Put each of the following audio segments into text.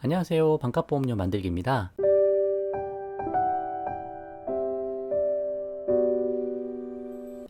안녕하세요. 반값보험료 만들기입니다.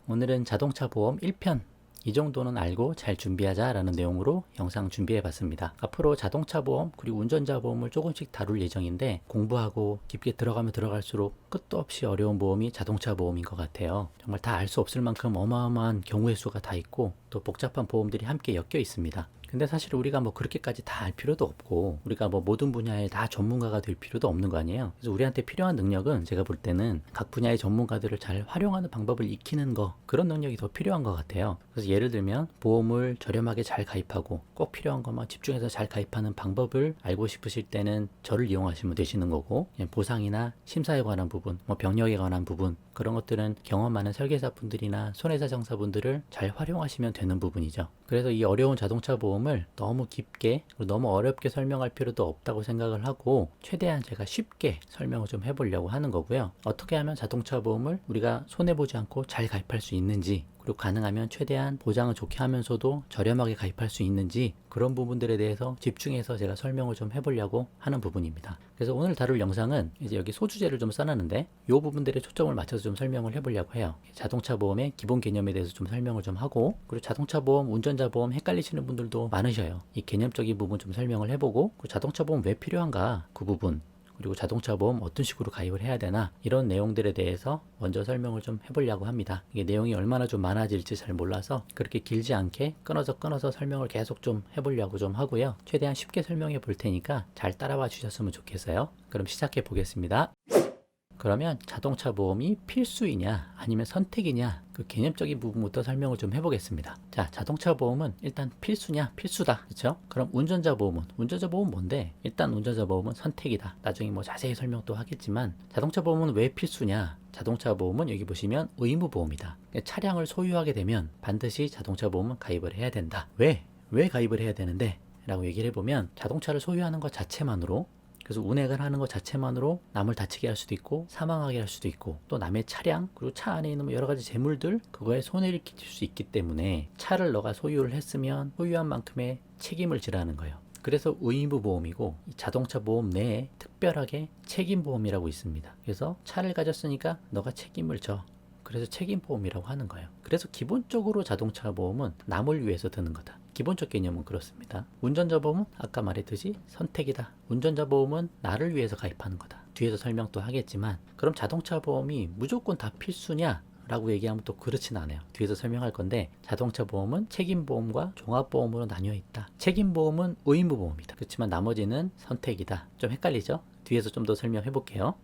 오늘은 자동차 보험 1편 이 정도는 알고 잘 준비하자 라는 내용으로 영상 준비해 봤습니다. 앞으로 자동차 보험 그리고 운전자 보험을 조금씩 다룰 예정인데 공부하고 깊게 들어가면 들어갈수록 끝도 없이 어려운 보험이 자동차 보험인 것 같아요. 정말 다 알 수 없을 만큼 어마어마한 경우의 수가 다 있고 또 복잡한 보험들이 함께 엮여 있습니다. 근데 사실 우리가 그렇게까지 다 알 필요도 없고 우리가 모든 분야에 다 전문가가 될 필요도 없는 거 아니에요. 그래서 우리한테 필요한 능력은 제가 볼 때는 각 분야의 전문가들을 잘 활용하는 방법을 익히는 거, 그런 능력이 더 필요한 것 같아요. 그래서 예를 들면 보험을 저렴하게 잘 가입하고 꼭 필요한 것만 집중해서 잘 가입하는 방법을 알고 싶으실 때는 저를 이용하시면 되시는 거고, 보상이나 심사에 관한 부분, 병력에 관한 부분, 그런 것들은 경험 많은 설계사 분들이나 손해사 정사분들을 잘 활용하시면 되는 부분이죠. 그래서 이 어려운 자동차 보험을 너무 깊게 그리고 너무 어렵게 설명할 필요도 없다고 생각을 하고 최대한 제가 쉽게 설명을 좀 해보려고 하는 거고요. 어떻게 하면 자동차 보험을 우리가 손해보지 않고 잘 가입할 수 있는지, 그리고 가능하면 최대한 보장을 좋게 하면서도 저렴하게 가입할 수 있는지, 그런 부분들에 대해서 집중해서 제가 설명을 좀 해보려고 하는 부분입니다. 그래서 오늘 다룰 영상은 이제 여기 소주제를 좀 써놨는데 이 부분들에 초점을 맞춰서 좀 설명을 해보려고 해요. 자동차 보험의 기본 개념에 대해서 좀 설명을 좀 하고, 그리고 자동차 보험, 운전자 보험 헷갈리시는 분들도 많으셔요. 이 개념적인 부분 좀 설명을 해보고, 그리고 자동차 보험 왜 필요한가 그 부분, 그리고 자동차 보험 어떤 식으로 가입을 해야 되나, 이런 내용들에 대해서 먼저 설명을 좀 해보려고 합니다. 이게 내용이 얼마나 좀 많아질지 잘 몰라서 그렇게 길지 않게 끊어서 설명을 계속 좀 해보려고 좀 하고요. 최대한 쉽게 설명해 볼 테니까 잘 따라와 주셨으면 좋겠어요. 그럼 시작해 보겠습니다. 그러면 자동차 보험이 필수이냐 아니면 선택이냐, 그 개념적인 부분부터 설명을 좀 해보겠습니다. 자, 자동차 보험은 일단 필수냐? 필수다. 그렇죠? 그럼 운전자 보험은 뭔데? 일단 운전자 보험은 선택이다. 나중에 자세히 설명 또 하겠지만, 자동차 보험은 왜 필수냐? 자동차 보험은 여기 보시면 의무보험이다. 차량을 소유하게 되면 반드시 자동차 보험은 가입을 해야 된다. 왜 가입을 해야 되는데? 라고 얘기를 해보면, 자동차를 소유하는 것 자체만으로, 그래서 운행을 하는 것 자체만으로 남을 다치게 할 수도 있고 사망하게 할 수도 있고, 또 남의 차량 그리고 차 안에 있는 여러 가지 재물들, 그거에 손해를 끼칠 수 있기 때문에 차를 너가 소유를 했으면 소유한 만큼의 책임을 지라는 거예요. 그래서 의무보험이고, 이 자동차 보험 내에 특별하게 책임보험이라고 있습니다. 그래서 차를 가졌으니까 너가 책임을 져. 그래서 책임보험이라고 하는 거예요. 그래서 기본적으로 자동차 보험은 남을 위해서 드는 거다. 기본적 개념은 그렇습니다. 운전자 보험은 아까 말했듯이 선택이다. 운전자 보험은 나를 위해서 가입하는 거다. 뒤에서 설명 또 하겠지만, 그럼 자동차 보험이 무조건 다 필수냐? 라고 얘기하면 또 그렇진 않아요. 뒤에서 설명할 건데, 자동차 보험은 책임보험과 종합보험으로 나뉘어 있다. 책임보험은 의무보험이다. 그렇지만 나머지는 선택이다. 좀 헷갈리죠? 뒤에서 좀 더 설명해 볼게요.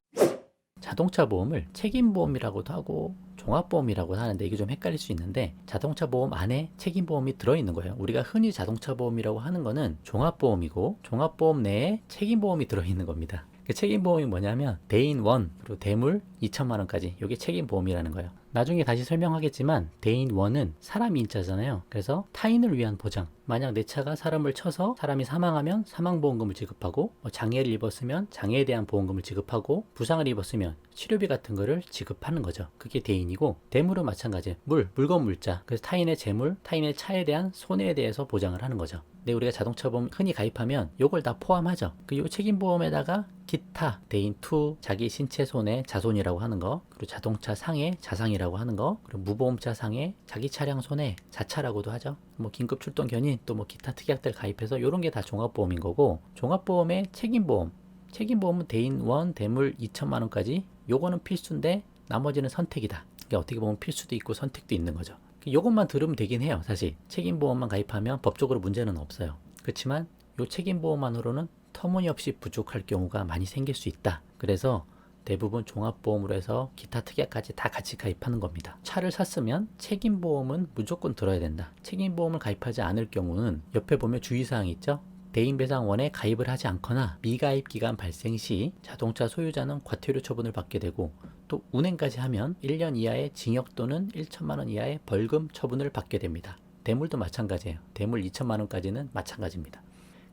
자동차 보험을 책임보험이라고도 하고 종합보험이라고 하는데, 이게 좀 헷갈릴 수 있는데, 자동차 보험 안에 책임보험이 들어있는 거예요. 우리가 흔히 자동차 보험이라고 하는 거는 종합보험이고, 종합보험 내에 책임보험이 들어있는 겁니다. 그 책임보험이 뭐냐면 대인 1, 그리고 대물 2천만 원까지, 이게 책임보험이라는 거예요. 나중에 다시 설명하겠지만 대인 1은 사람 인자잖아요. 그래서 타인을 위한 보장, 만약 내 차가 사람을 쳐서 사람이 사망하면 사망보험금을 지급하고, 장애를 입었으면 장애에 대한 보험금을 지급하고, 부상을 입었으면 치료비 같은 거를 지급하는 거죠. 그게 대인이고, 대물은 마찬가지예요. 물건 물자, 그래서 타인의 재물, 타인의 차에 대한 손해에 대해서 보장을 하는 거죠. 근데 우리가 자동차 보험 흔히 가입하면 요걸 다 포함하죠. 요 책임보험에다가 기타, 대인 2, 자기 신체 손해, 자손이라고 하는 거, 그리고 자동차 상해, 자상이라고 하는 거, 그리고 무보험차 상해, 자기 차량 손해, 자차라고도 하죠. 긴급 출동 견인, 또 기타 특약들 가입해서 요런 게 다 종합보험인 거고, 종합보험의 책임보험은 대인 1, 대물 2천만 원까지, 요거는 필수인데 나머지는 선택이다. 그러니까 어떻게 보면 필수도 있고 선택도 있는 거죠. 이것만 들으면 되긴 해요. 사실 책임보험만 가입하면 법적으로 문제는 없어요. 그렇지만 이 책임보험만으로는 터무니없이 부족할 경우가 많이 생길 수 있다. 그래서 대부분 종합보험으로 해서 기타 특약까지 다 같이 가입하는 겁니다. 차를 샀으면 책임보험은 무조건 들어야 된다. 책임보험을 가입하지 않을 경우는 옆에 보면 주의사항이 있죠. 대인배상원에 가입을 하지 않거나 미가입 기간 발생 시 자동차 소유자는 과태료 처분을 받게 되고, 또 운행까지 하면 1년 이하의 징역 또는 1천만 원 이하의 벌금 처분을 받게 됩니다. 대물도 마찬가지예요. 대물 2천만 원까지는 마찬가지입니다.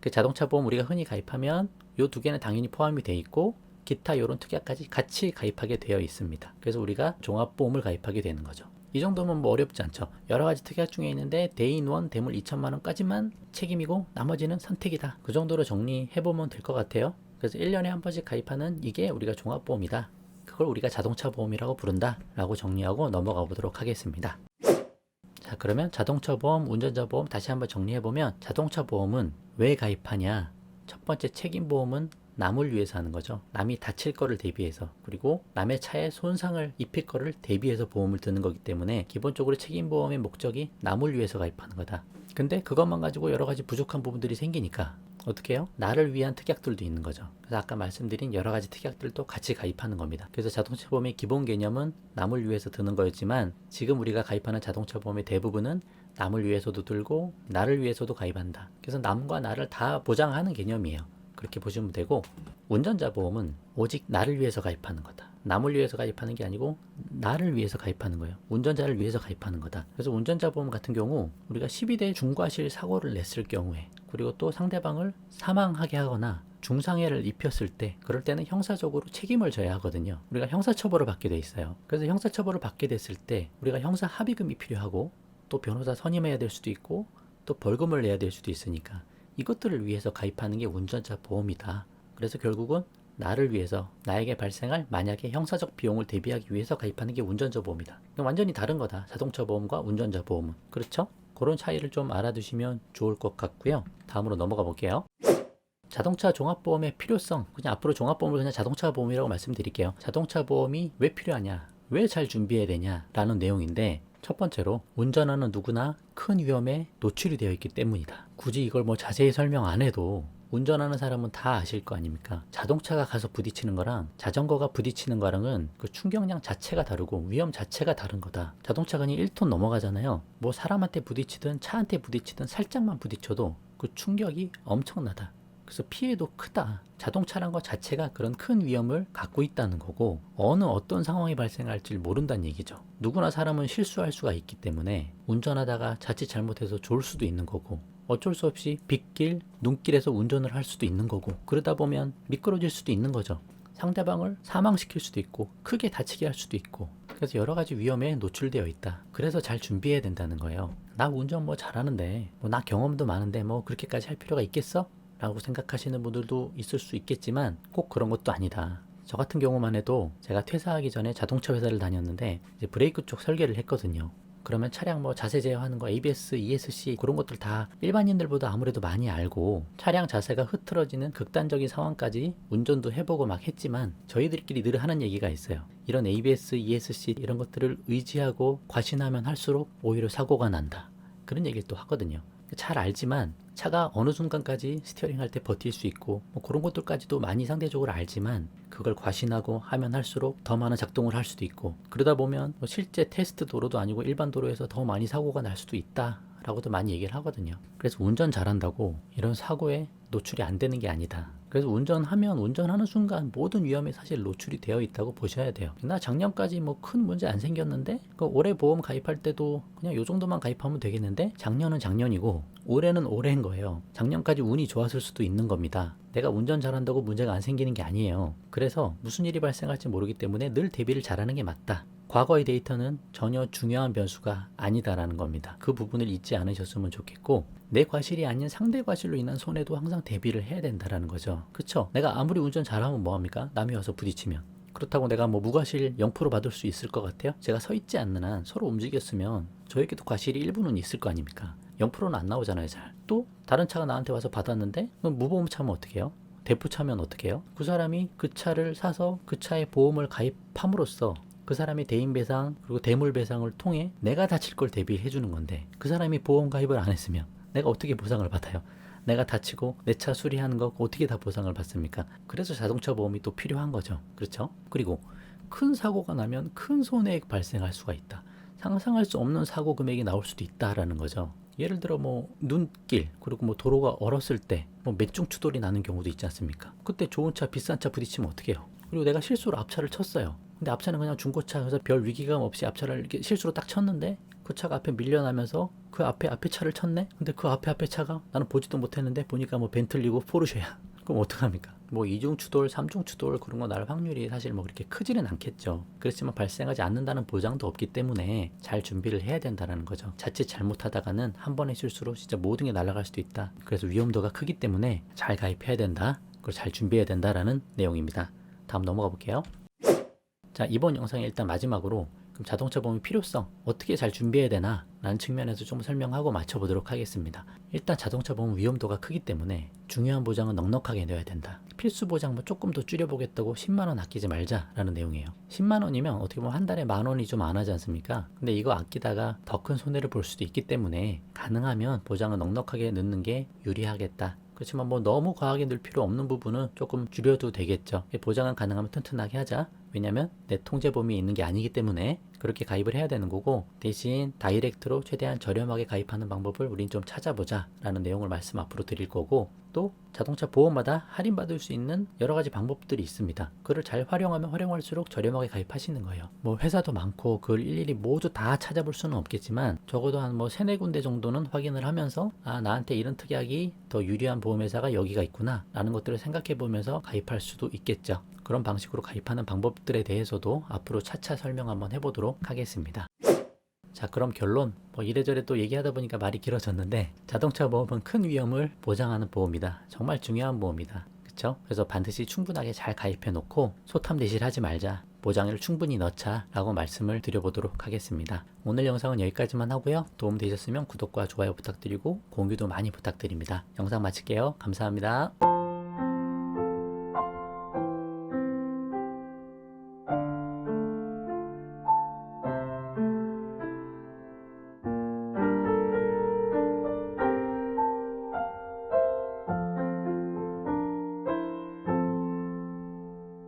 그 자동차 보험 우리가 흔히 가입하면 이 두 개는 당연히 포함이 되어 있고, 기타 이런 특약까지 같이 가입하게 되어 있습니다. 그래서 우리가 종합보험을 가입하게 되는 거죠. 이 정도면 뭐 어렵지 않죠. 여러 가지 특약 중에 있는데 대인1 대물 2천만 원까지만 책임이고 나머지는 선택이다. 그 정도로 정리해보면 될 것 같아요. 그래서 1년에 한 번씩 가입하는 이게 우리가 종합보험이다. 그걸 우리가 자동차 보험이라고 부른다 라고 정리하고 넘어가 보도록 하겠습니다. 자, 그러면 자동차 보험, 운전자 보험 다시 한번 정리해보면 자동차 보험은 왜 가입하냐? 첫 번째 책임보험은 남을 위해서 하는 거죠. 남이 다칠 거를 대비해서, 그리고 남의 차에 손상을 입힐 거를 대비해서 보험을 드는 거기 때문에 기본적으로 책임보험의 목적이 남을 위해서 가입하는 거다. 근데 그것만 가지고 여러 가지 부족한 부분들이 생기니까 어떻게 해요? 나를 위한 특약들도 있는 거죠. 그래서 아까 말씀드린 여러 가지 특약들도 같이 가입하는 겁니다. 그래서 자동차 보험의 기본 개념은 남을 위해서 드는 거였지만 지금 우리가 가입하는 자동차 보험의 대부분은 남을 위해서도 들고 나를 위해서도 가입한다. 그래서 남과 나를 다 보장하는 개념이에요. 그렇게 보시면 되고, 운전자 보험은 오직 나를 위해서 가입하는 거다. 남을 위해서 가입하는 게 아니고 나를 위해서 가입하는 거예요. 운전자를 위해서 가입하는 거다. 그래서 운전자 보험 같은 경우 우리가 12대 중과실 사고를 냈을 경우에, 그리고 또 상대방을 사망하게 하거나 중상해를 입혔을 때, 그럴 때는 형사적으로 책임을 져야 하거든요. 우리가 형사처벌을 받게 돼 있어요. 그래서 형사처벌을 받게 됐을 때 우리가 형사 합의금이 필요하고 또 변호사 선임해야 될 수도 있고 또 벌금을 내야 될 수도 있으니까 이것들을 위해서 가입하는 게 운전자 보험이다. 그래서 결국은 나를 위해서, 나에게 발생할 만약에 형사적 비용을 대비하기 위해서 가입하는 게 운전자 보험이다. 완전히 다른 거다. 자동차 보험과 운전자 보험은. 그렇죠? 그런 차이를 좀 알아두시면 좋을 것 같고요. 다음으로 넘어가 볼게요. 자동차 종합보험의 필요성, 그냥 앞으로 종합보험을 그냥 자동차 보험이라고 말씀드릴게요. 자동차 보험이 왜 필요하냐, 왜 잘 준비해야 되냐 라는 내용인데, 첫 번째로 운전하는 누구나 큰 위험에 노출이 되어 있기 때문이다. 굳이 이걸 뭐 자세히 설명 안 해도 운전하는 사람은 다 아실 거 아닙니까? 자동차가 가서 부딪히는 거랑 자전거가 부딪히는 거랑은 그 충격량 자체가 다르고 위험 자체가 다른 거다. 자동차가 그냥 1톤 넘어가잖아요. 뭐 사람한테 부딪히든 차한테 부딪히든 살짝만 부딪혀도 그 충격이 엄청나다. 그래서 피해도 크다. 자동차란 것 자체가 그런 큰 위험을 갖고 있다는 거고, 어떤 상황이 발생할지 모른다는 얘기죠. 누구나 사람은 실수할 수가 있기 때문에 운전하다가 자칫 잘못해서 졸 수도 있는 거고, 어쩔 수 없이 빗길, 눈길에서 운전을 할 수도 있는 거고, 그러다 보면 미끄러질 수도 있는 거죠. 상대방을 사망시킬 수도 있고 크게 다치게 할 수도 있고, 그래서 여러 가지 위험에 노출되어 있다. 그래서 잘 준비해야 된다는 거예요. 나 운전 뭐 잘하는데, 나 경험도 많은데 뭐 그렇게까지 할 필요가 있겠어? 라고 생각하시는 분들도 있을 수 있겠지만 꼭 그런 것도 아니다. 저 같은 경우만 해도 제가 퇴사하기 전에 자동차 회사를 다녔는데 이제 브레이크 쪽 설계를 했거든요. 그러면 차량 뭐 자세 제어하는 거, ABS, ESC 그런 것들 다 일반인들보다 아무래도 많이 알고 차량 자세가 흐트러지는 극단적인 상황까지 운전도 해보고 막 했지만 저희들끼리 늘 하는 얘기가 있어요. 이런 ABS, ESC 이런 것들을 의지하고 과신하면 할수록 오히려 사고가 난다. 그런 얘기를 또 하거든요. 잘 알지만 차가 어느 순간까지 스티어링 할 때 버틸 수 있고 뭐 그런 것들까지도 많이 상대적으로 알지만 그걸 과신하고 하면 할수록 더 많은 작동을 할 수도 있고, 그러다 보면 뭐 실제 테스트 도로도 아니고 일반 도로에서 더 많이 사고가 날 수도 있다 라고도 많이 얘기를 하거든요. 그래서 운전 잘한다고 이런 사고에 노출이 안 되는 게 아니다. 그래서 운전하는 순간 모든 위험에 사실 노출이 되어 있다고 보셔야 돼요. 나 작년까지 뭐 큰 문제 안 생겼는데 올해 보험 가입할 때도 그냥 요 정도만 가입하면 되겠는데, 작년은 작년이고 올해는 올해인 거예요. 작년까지 운이 좋았을 수도 있는 겁니다. 내가 운전 잘한다고 문제가 안 생기는 게 아니에요. 그래서 무슨 일이 발생할지 모르기 때문에 늘 대비를 잘하는 게 맞다. 과거의 데이터는 전혀 중요한 변수가 아니다라는 겁니다. 그 부분을 잊지 않으셨으면 좋겠고, 내 과실이 아닌 상대 과실로 인한 손해도 항상 대비를 해야 된다라는 거죠. 그쵸? 내가 아무리 운전 잘하면 뭐합니까? 남이 와서 부딪히면. 그렇다고 내가 뭐 무과실 0% 받을 수 있을 것 같아요? 제가 서 있지 않는 한 서로 움직였으면 저에게도 과실이 일부는 있을 거 아닙니까? 0%는 안 나오잖아요, 잘. 또 다른 차가 나한테 와서 받았는데 그럼 무보험 차면 어떻게 해요? 대포 차면 어떻게 해요? 그 사람이 그 차를 사서 그 차에 보험을 가입함으로써 그 사람이 대인배상 그리고 대물배상을 통해 내가 다칠 걸 대비해 주는 건데, 그 사람이 보험 가입을 안 했으면 내가 어떻게 보상을 받아요? 내가 다치고 내 차 수리하는 거 어떻게 다 보상을 받습니까? 그래서 자동차 보험이 또 필요한 거죠. 그렇죠? 그리고 큰 사고가 나면 큰 손해가 발생할 수가 있다. 상상할 수 없는 사고 금액이 나올 수도 있다라는 거죠. 예를 들어 뭐 눈길, 그리고 뭐 도로가 얼었을 때 뭐 맷중 추돌이 나는 경우도 있지 않습니까? 그때 좋은 차 비싼 차 부딪히면 어떻게 해요? 그리고 내가 실수로 앞차를 쳤어요. 근데 앞차는 그냥 중고차여서 별 위기감 없이 앞차를 이렇게 실수로 딱 쳤는데 그 차가 앞에 밀려나면서 그 앞에 차를 쳤네? 근데 그 앞에 차가 나는 보지도 못했는데 보니까 뭐 벤틀리고 포르쉐야. 그럼 어떡합니까? 뭐 이중 추돌, 삼중 추돌 그런 거 날 확률이 사실 뭐 그렇게 크지는 않겠죠. 그렇지만 발생하지 않는다는 보장도 없기 때문에 잘 준비를 해야 된다는 거죠. 자칫 잘못하다가는 한 번의 실수로 진짜 모든 게 날아갈 수도 있다. 그래서 위험도가 크기 때문에 잘 가입해야 된다. 그리고 잘 준비해야 된다라는 내용입니다. 다음 넘어가 볼게요. 자, 이번 영상의 일단 마지막으로 그럼 자동차 보험 필요성 어떻게 잘 준비해야 되나 라는 측면에서 좀 설명하고 마쳐보도록 하겠습니다. 일단 자동차 보험 위험도가 크기 때문에 중요한 보장은 넉넉하게 내야 된다. 필수 보장 뭐 조금 더 줄여보겠다고 10만원 아끼지 말자라는 내용이에요. 10만원이면 어떻게 보면 한 달에 만원이 좀 안 하지 않습니까? 근데 이거 아끼다가 더 큰 손해를 볼 수도 있기 때문에 가능하면 보장을 넉넉하게 넣는 게 유리하겠다. 그렇지만 뭐 너무 과하게 넣을 필요 없는 부분은 조금 줄여도 되겠죠. 보장은 가능하면 튼튼하게 하자. 왜냐면 내 통제보험이 있는 게 아니기 때문에 그렇게 가입을 해야 되는 거고, 대신 다이렉트로 최대한 저렴하게 가입하는 방법을 우린 좀 찾아보자 라는 내용을 말씀 앞으로 드릴 거고, 또 자동차 보험마다 할인받을 수 있는 여러 가지 방법들이 있습니다. 그걸 잘 활용하면 활용할수록 저렴하게 가입하시는 거예요. 뭐 회사도 많고 그걸 일일이 모두 다 찾아볼 수는 없겠지만 적어도 한 뭐 세네 군데 정도는 확인을 하면서 아, 나한테 이런 특약이 더 유리한 보험회사가 여기가 있구나 라는 것들을 생각해 보면서 가입할 수도 있겠죠. 그런 방식으로 가입하는 방법들에 대해서도 앞으로 차차 설명 한번 해보도록 하겠습니다. 자, 그럼 결론. 뭐 이래저래 또 얘기하다 보니까 말이 길어졌는데, 자동차 보험은 큰 위험을 보장하는 보험이다. 정말 중요한 보험이다. 그쵸? 그래서 반드시 충분하게 잘 가입해 놓고 소탐대실하지 말자. 보장을 충분히 넣자 라고 말씀을 드려보도록 하겠습니다. 오늘 영상은 여기까지만 하고요. 도움 되셨으면 구독과 좋아요 부탁드리고 공유도 많이 부탁드립니다. 영상 마칠게요. 감사합니다.